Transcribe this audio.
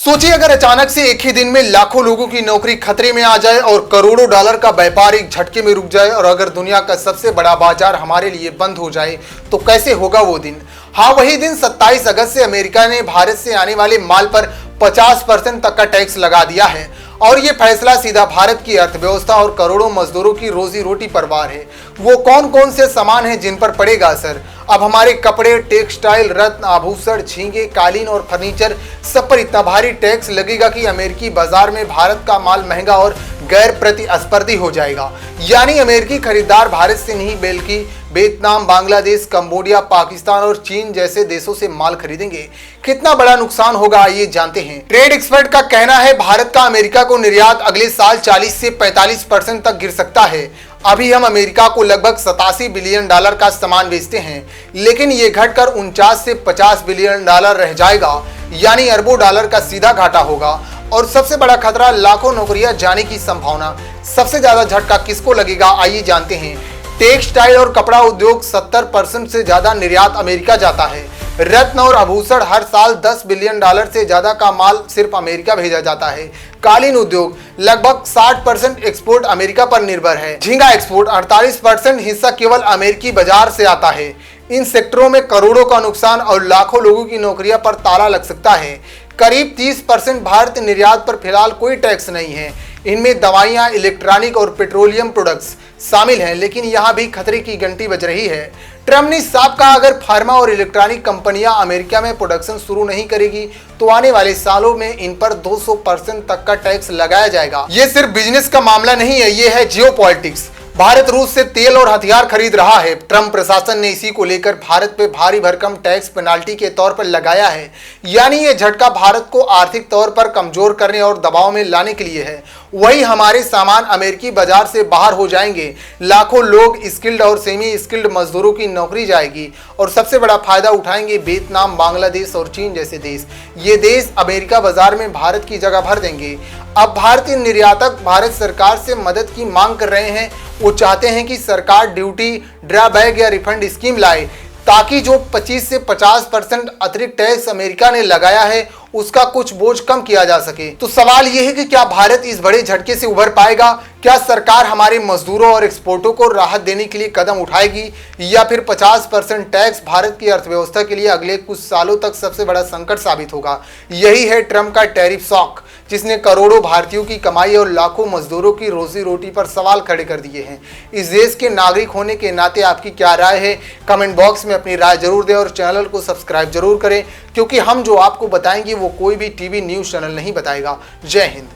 सोचिए अगर अचानक से एक ही दिन में लाखों लोगों की नौकरी खतरे में आ जाए और करोड़ों डॉलर का व्यापार एक झटके में रुक जाए और अगर दुनिया का सबसे बड़ा बाजार हमारे लिए बंद हो जाए तो कैसे होगा वो दिन। हाँ, वही दिन 27 अगस्त से अमेरिका ने भारत से आने वाले माल पर 50% तक का टैक्स लगा दिया है और ये फैसला सीधा भारत की अर्थव्यवस्था और करोड़ों मजदूरों की रोजी रोटी पर वार है। वो कौन कौन से सामान हैं जिन पर पड़ेगा असर। अब हमारे कपड़े, टेक्सटाइल, रत्न, आभूषण, झींगे, कालीन और फर्नीचर सब पर इतना भारी टैक्स लगेगा कि अमेरिकी बाजार में भारत का माल महंगा और गैर प्रतिस्पर्धी हो जाएगा। यानी अमेरिकी खरीदार भारत से नहीं बल्कि वियतनाम, बांग्लादेश, कंबोडिया, पाकिस्तान और चीन जैसे देशों से माल खरीदेंगे। कितना बड़ा नुकसान होगा आइए जानते हैं। ट्रेड एक्सपर्ट का कहना है भारत का अमेरिका को निर्यात अगले साल 40 से 45% तक गिर सकता है। अभी हम अमेरिका को लगभग 87 बिलियन डॉलर का सामान बेचते हैं, लेकिन ये घटकर 49 से 50 बिलियन डॉलर रह जाएगा, यानी अरबों डॉलर का सीधा घाटा होगा। और सबसे बड़ा खतरा लाखों नौकरियां जाने की संभावना। सबसे ज्यादा झटका किसको लगेगा आइए जानते हैं। टेक्सटाइल और कपड़ा उद्योग 70% से ज्यादा निर्यात अमेरिका जाता है। रत्न और आभूषण हर साल 10 बिलियन डॉलर से ज्यादा का माल सिर्फ अमेरिका भेजा जाता है। कालीन उद्योग लगभग 60% एक्सपोर्ट अमेरिका पर निर्भर है। झींगा एक्सपोर्ट 48% हिस्सा केवल अमेरिकी बाजार से आता है। इन सेक्टरों में करोड़ों का नुकसान और लाखों लोगों की नौकरियां पर ताला लग सकता है। करीब 30% भारतीय निर्यात पर फिलहाल कोई टैक्स नहीं है। इनमें दवाइयां, इलेक्ट्रॉनिक और पेट्रोलियम प्रोडक्ट्स शामिल हैं, लेकिन यहां भी खतरे की घंटी बज रही है। ट्रम्प ने साफ कहा अगर फार्मा और इलेक्ट्रॉनिक कंपनियां अमेरिका में प्रोडक्शन शुरू नहीं करेगी तो आने वाले सालों में इन पर 200% तक का टैक्स लगाया जाएगा। ये सिर्फ बिजनेस का मामला नहीं है, ये है जियोपॉलिटिक्स। भारत रूस से तेल और हथियार खरीद रहा है। ट्रंप प्रशासन ने इसी को लेकर भारत पे भारी भरकम टैक्स पेनाल्टी के तौर पर लगाया है। यानी ये झटका भारत को आर्थिक तौर पर कमजोर करने और दबाव में लाने के लिए है। वही हमारे सामान अमेरिकी बाजार से बाहर हो जाएंगे। लाखों लोग, स्किल्ड और सेमी स्किल्ड मजदूरों की नौकरी जाएगी और सबसे बड़ा फायदा उठाएंगे वियतनाम, बांग्लादेश और चीन जैसे देश। ये देश अमेरिका बाजार में भारत की जगह भर देंगे। अब भारतीय निर्यातक भारत सरकार से मदद की मांग कर रहे हैं। वो चाहते हैं कि सरकार ड्यूटी ड्रॉबैक या रिफंड स्कीम लाए ताकि जो 25 से 50% अतिरिक्त टैक्स अमेरिका ने लगाया है उसका कुछ बोझ कम किया जा सके। तो सवाल यह है कि क्या भारत इस बड़े झटके से उभर पाएगा? क्या सरकार हमारे मजदूरों और एक्सपोर्टों को राहत देने के लिए कदम उठाएगी या फिर 50% टैक्स भारत की अर्थव्यवस्था के लिए अगले कुछ सालों तक सबसे बड़ा संकट साबित होगा? यही है ट्रंप का टैरिफ शॉक, जिसने करोड़ों भारतीयों की कमाई और लाखों मजदूरों की रोजी रोटी पर सवाल खड़े कर दिए हैं। इस देश के नागरिक होने के नाते आपकी क्या राय है? कमेंट बॉक्स में अपनी राय जरूर दें और चैनल को सब्सक्राइब जरूर करें, क्योंकि हम जो आपको बताएंगे वो कोई भी टीवी न्यूज़ चैनल नहीं बताएगा। जय हिंद।